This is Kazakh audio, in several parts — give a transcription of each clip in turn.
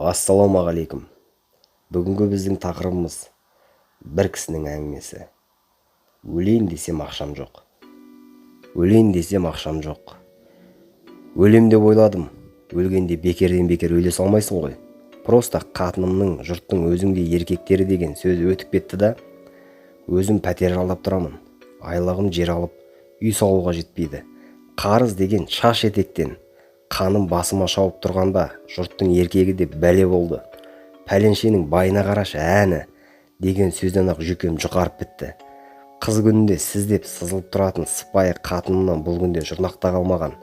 Ассалаумағалейкум. Бүгінгі біздің тақырыбымыз бір кісінің әңгімесі. Өлейін десем ақшам жоқ. Өлейін десем ақшам жоқ. Өлем деп ойладым. Өлгенде бекерден бекер өле салмайсың ғой. Просто қатынымның, жұрттың өзіңдей еркектері деген сөз өтіп кетті да, өзім пәтер жалдап тұрамын. Айлығым жер алып, үй салуға жетпейді. Қарыз деген шаш етектен қаным басыма шауып тұрғанда, жұрттың еркегі деп бәле болды. Пәленшенің байына қарашы әні деген сөзден ақ жүкем жұқарып бітті. Қыз күнінде сіз деп сызылып тұратын сыпайы қатынымнан бұл күнде жұрнақта қалмаған.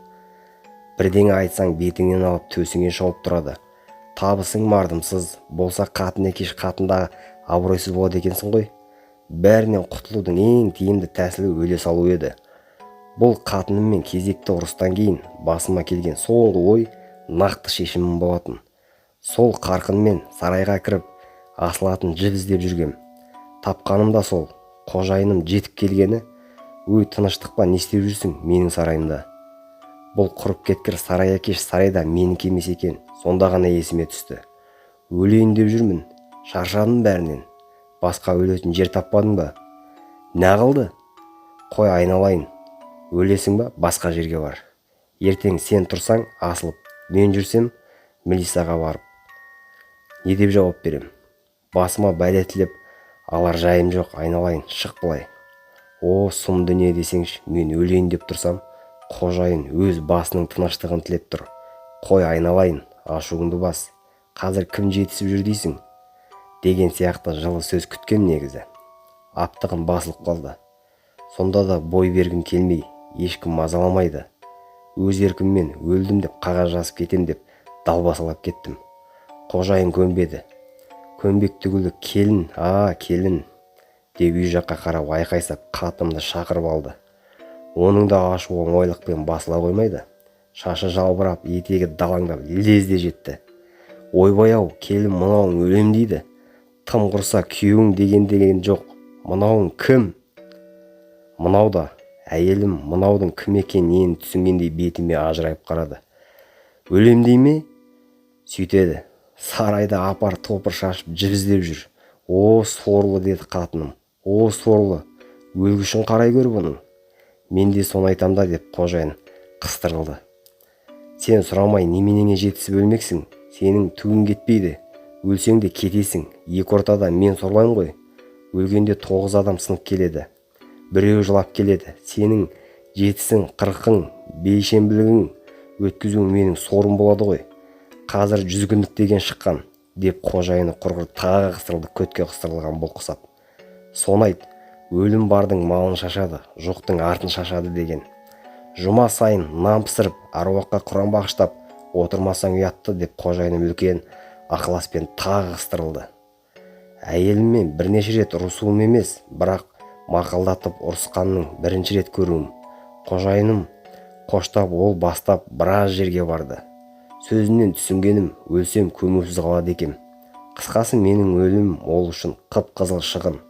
Бірдеңе айтсаң бетіңнен алып төсіңе шауып тұрады. Табысың мардымсыз болса қатын екеш қатындағы абыройсыз болады екенсің ғой. Бәрінен құтылудың ең тиімді тәсілі өле салу еді. Бұл қатыныммен кезекті ұрыстан кейін басыма келген соңғы ой нақты шешімім болатын. Сол қарқынмен сарайға кіріп асылатын жіп іздеп жүргем. Тапқаным да сол. Қожайыным жетіп келгені, өй тыныштық па, не істеп жүрсің менің сарайымда? Бұл құрып кеткір сарай екеш сарайда менікі емес екен. Сонда ғана есіме түсті. Өлейін деп жүрмін, шаршадым бәрінен. Басқа өлетін жер таппадың ба? Не қылды? Қой айналайын. Өлесің ба, басқа жерге бар. Ертең сен тұрсаң асылып, мен жүрсем милицияға барып. Не деп жауап берем? Басыма бәле тілеп, алар жайым жоқ, айналайын, шық былай. О, сұм дүние десеңші, мен өлейін деп тұрсам, қожайын өз басының тыныштығын тілеп тұр. Қой айналайын, ашуыңды бас. Қазір кім жетісіп жүр дейсің? Деген сияқты жылы сөз күткем негізі. Аптығым басылып қалды. Сонда да бой бергім келмей, ешкім мазаламайды. Өз еркіммен өлдім деп қағаз жазып кетем деп далбасалап кеттім. Қожайын көнбеді. Көнбек түгілі келін, келін деп үй жаққа қарап айқайсап қатымды шақырып алды. Оның да ашу оңайлықпен басыла қоймайды. Шашы жалбырап, етегі далаңдап лезде жетті. Ойбай-ау, келін мынауың өлем дейді. Тым құрса күйеуің деген жоқ. Мынауың кім? Мынау да әйелім, мынаудың кім екенін түсінгендей бетіме ажырайып қарады. Өлем дей ме? Сөйтеді. Сарайда апар топыр шашып жіп іздеп жүр. О, сорлы деді қатыным. О, сорлы. Өлгішін қарай көр бұның. Мен де соны айтам да деп қожайын қыстырылды. Сен сұрамай неменеңе жетісіп өлмексің. Сенің түгің кетпейді. Өлсең де кетесің. Екі ортада мен сорлайым ғой. Өлгенде 9 адам сынып келеді. Біреу жылап келеді. Сенің жетісің, қырқың, бейшембілігің өткізуің менің сорым болады ғой. Қазір 100 күндік деген шыққан деп қожайыны құрғыр тағы қыстырылды, көтке қыстырылған бұл құсап. Соны айт, өлім бардың малын шашады, жоқтың артын шашады деген. Жұма сайын нан пісіріп, аруаққа құран бағыштап, отырмасаң ұятты деп қожайыным үлкен ақыласпен тағы қыстырылды. Әйеліммен бірнеше рет ұрысуым емес, бірақ мақалдатып ұрысқанның бірінші рет көруім. Қожайыным қоштап, ол бастап біраз жерге барды. Сөзінен түсінгенім, өлсем көмусіз қалады екем. Қысқасы менің өлім ол үшін қып-қызыл шығын.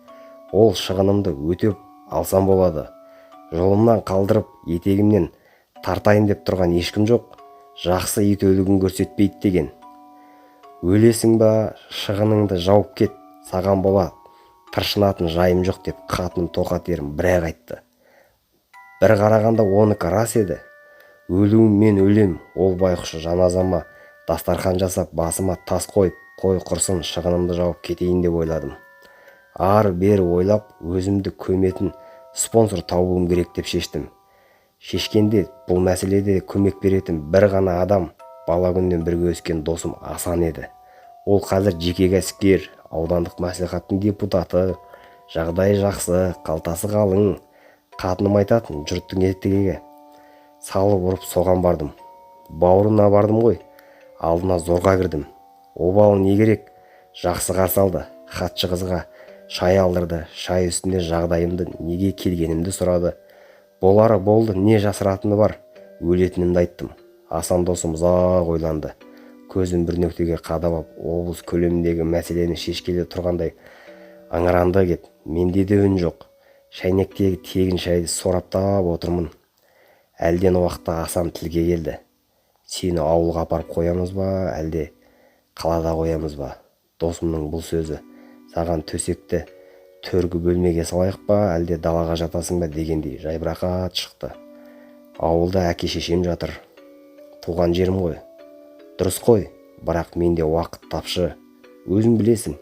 Ол шығынымды өтеп алсам болады. Жолымнан қалдырып, етегімнен тартайын деп тұрған ешкім жоқ. Жақсы ит өлігін көрсетпейді деген. Өлесің ба, шығыныңды жауып кет, саған бола тыршынатын жайым жоқ деп қатыным тоқат ерім бірақ айтты. Бір қарағанда оныкі рас еді. Өлуім мен өлем, ол байқұшы жаназама дастархан жасап басыма тас қойып, қой құрсын шығынымды жауып кетейін деп ойладым. Ары-бері ойлап, өзімді көметін спонсор табуым керек деп шештім. Шешкенде бұл мәселеде көмек беретін бір ғана адам, бала күннен бірге өскен досым Асан еді. Ол қазір жеке кәсіпкер, аудандық мәслихаттың депутаты, жағдайы жақсы, қалтасы қалың. Қатыным айтатын жұрттың ертегіге салып ұрып соған бардым. Бауырына бардым ғой, алдына зорға кірдім. Обалы не керек? Жақсы қарсы алды. Хатшы қызға шай алдырды. Шай үстінде жағдайымды, неге келгенімді сұрады. Болары болды, не жасыратыны бар? Өлетінімді айттым. Асан досым ұзақ ойланды. Көзін бір нүктеге қадап, облыс көлеміндегі мәселені шешкелі тұрғандай аңыранды кеп. Менде де үн жоқ. Шайнектегі тегін шайды сораптап отырмын. Әлден уақытта Асан тілге келді. Сені ауылға апарып қоямыз ба, әлде қалада қоямыз ба? Досымның бұл сөзі саған төсекті төргі бөлмеге салайық па, әлде далаға жатасың ба дегендей жайбырақат шықты. Ауылда әке-шешем жатыр. Туған жерім ғой. Дұрыс қой, бірақ менде уақыт тапшы. Өзің білесің.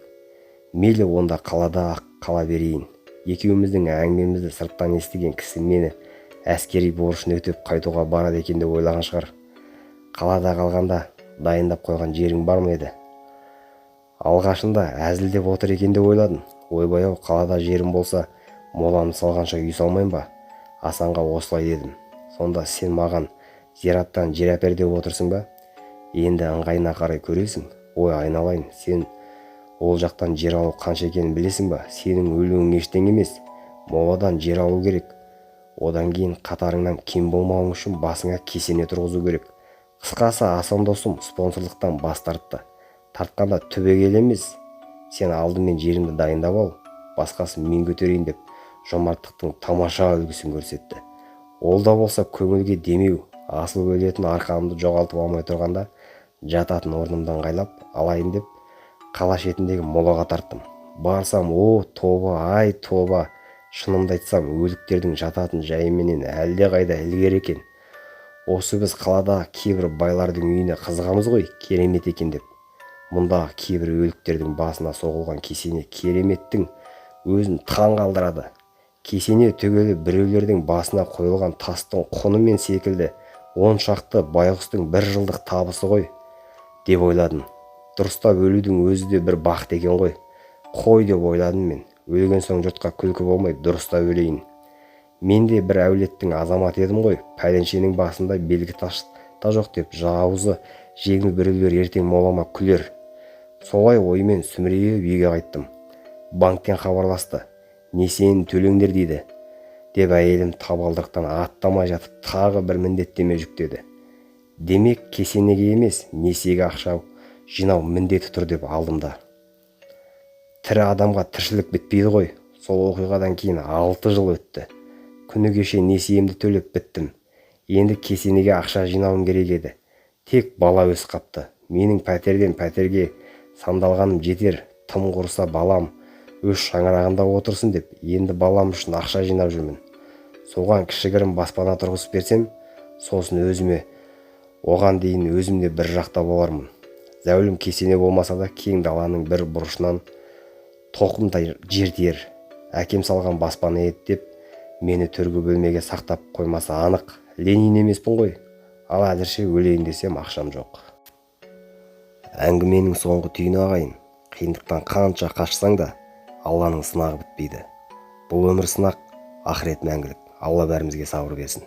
Мейлі онда қалада қала берейін. Екеуміздің әңгімемізді сырттан естіген кісі мені әскери борышын өтеп қайтуға барады екен деп ойлаған шығар. Қалада қалғанда дайындап қойған жерің бар ма еді? Алғашында әзілдеп отыр екен деп ойладым. Ойбай-ау, қалада жерім болса, моланы салғанша үй салмайым ба? Асанға осылай дедім. Сонда сен маған зираттан жер әпер деп отырсың ба? Енді ыңғайына қарай көресің. Ой, айналайын, сен ол жақтан жер алу қанша екенін білесің ба? Сенің өлуің ештеңе емес. Моладан жер алу керек. Одан кейін қатарыңнан кем болмауың үшін басыңа кесене тұрғызу керек. Қысқасы, Асан досым спонсорлықтан бас тартты. Тартқанда түбегейлі емес. Сен алдымен жеріңді дайындап ал, басқасын мен көтерейін деп жомарттықтың тамаша үлгісін көрсетті. Ол да болса көңілге демеу, асыл өлетін арқамды жоғалтып алмай тұрғанда жататын орнымдан қайлап алайын деп қала шетіндегі молаға тарттым. Барсам, о тоба, ай тоба, шынымды айтсам өліктердің жататын жайыменен әлде қайда ілгері екен. Осы біз қалада кейбір байлардың үйіне қызығамыз ғой, керемет екен деп. Мұндағы кейбір өліктердің басына соғылған кесене кереметтің өзін таң қалдырады. Кесене түгелі біреулердің басына қойылған тастың құнымен секілді 10 шақты байғұстың 1 жылдық табысы ғой, деп ойладым. Дұрыстап өлудің өзі де бір бақыт екен ғой. Қой деп ойладым мен. Өлген соң жұртқа күлкі болмай дұрыстап өлейін. Мен де бір әулеттің азаматы едім ғой. Пәленшенің басында белгі таш та жоқ деп жауызы жеңіл біреулер ертең молама күлер. Солай оймен сүмірейіп үйге қайттым. Банктен хабарласты. Несиені төлеңдер дейді. Деп әйелім табалдырықтан аттамай жатып тағы бір міндеттеме жүктеді. Демек кесенеге емес, несиеге ақша жинау міндеті тұр деп алдым да. Тірі адамға тіршілік бітпейді ғой. Сол оқиғадан кейін 6 жыл өтті. Күні кеше несиемді төлеп біттім. Енді кесенеге ақша жинауым керек еді. Тек бала өс қапты. Менің пәтерден пәтерге сандалғаным жетер. Тым құрыса балам өз шаңырағында отырсын деп, енді балам үшін ақша жинап жүрмін. Соған кішігірім баспана тұрғызып берсем, сосын өзіме, оған дейін өзімде бір жақта болармын. Зәулім кесене болмаса да кең даланың бір бұрышынан тоқымдай жер тиер. Әкем салған баспана еді деп, мені төргі бөлмеге сақтап қоймаса анық. Ленин емеспін ғой. Ал әзірше өлейін десем ақшам жоқ. Әңгіменің соңғы түйіні ағайын. Қиындықтан қанша қашсаң да, Алланың сынағы бітпейді. Бұл өмір сынақ, ақырет мәңгілік. Алла бәрімізге сабыр берсін.